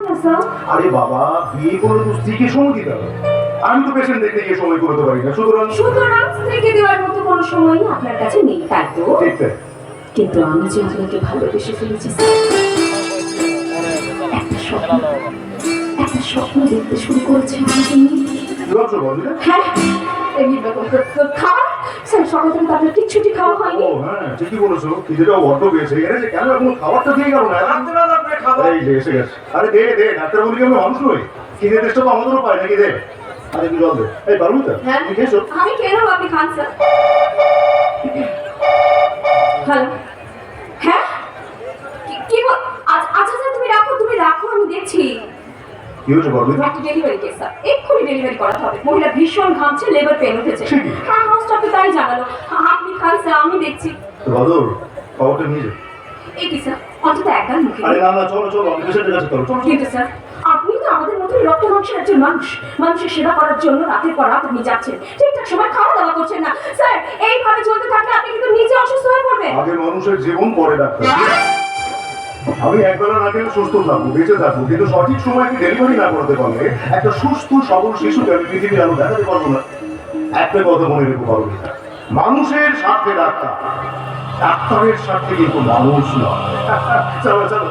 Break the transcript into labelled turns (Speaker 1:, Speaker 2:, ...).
Speaker 1: না স্যার।
Speaker 2: আরে বাবা, বিয়ে করে তো স্ত্রীকে সময় দিতে হবে। আমি তো পেশেন্ট দেখতে গিয়ে সময় করতে পারি না,
Speaker 1: সুতরাং স্ত্রীকে দেওয়ার মতো কোনো সময়ই আপনার কাছে নেই, তাই তো?
Speaker 2: ঠিক তাই।
Speaker 1: কিন্তু আমি যে আপনাকে ভালোবেসে ফেলেছি স্যার, একটা স্বপ্ন দেখতে শুরু করেছে আমাকে নিয়ে।
Speaker 2: কি ভাবছো বল?
Speaker 1: হ্যাঁ, এইরকম খাবার স্যার, সকাল থেকে তাদের কিচ্ছুটি খাওয়া হয়নি।
Speaker 2: ও হ্যাঁ, ঠিকই বলেছো, খিদেটাও বড্ড পেয়েছে। এরে যে কেন এখনো খাবারটা দিয়ে গেল না? এই যে এসে গেছে। আরে দে দে, ডাক্তার বলি কি আমরা মানুষ নই? খিদে টেস্টটা তো আমাদেরও পাই নাকি? দে, আরে একটু জল দে। এই পারবো তো?
Speaker 1: হ্যাঁ,
Speaker 2: তুমি খেয়েছো?
Speaker 1: আমি কেন, আপনি খান স্যার। হ্যালো, হ্যাঁ, কি আচ্ছা স্যার, তুমি রাখো, আমি দেখছি।
Speaker 2: কি হয়েছে বল?
Speaker 1: একটা ডেলিভারি কেস স্যার, এক্ষুনি ডেলিভারি করাতে হবে। মহিলা ভীষণ ঘামছে, লেবার পেন উঠেছে। হ্যাঁ, হাউস স্টাফে তাই জানালো। আপনি খান স্যার, আমি দেখছি।
Speaker 2: তো বদর, খবরটা নিয়ে যা।
Speaker 1: এই কি স্যার, অন্তত একবার মুখে
Speaker 2: আরে না না, চলো চলো, আমি পেশেন্টের কাছে চলো।
Speaker 1: কিন্তু স্যার, আপনি তো আমাদের মতোই রক্ত মাংসের একজন মানুষ। মানুষের সেবা করার জন্য রাতের পর রাত আপনি যাচ্ছেন, ঠিকঠাক সময় খাওয়া দাওয়া করছেন না। স্যার, এইভাবে চলতে থাকলে আপনি কিন্তু নিজে অসুস্থ হয়ে পড়বেন।
Speaker 2: আগে মানুষের জীবন, পরে ডাক্তার। আমি একবেলা না খেলে সুস্থ থাকবো, বেঁচে থাকবো, কিন্তু সঠিক সময় ডেলিভারি না করতে পারলে একটা সুস্থ সবল শিশুকে আমি পৃথিবীর আলো দেখাতে পারবো না। একটা কথা মনে রেখে পারবো, মানুষের স্বার্থে ডাক্তার, ডাক্তারের স্বার্থে কিন্তু মানুষ নয়। চলো চলো।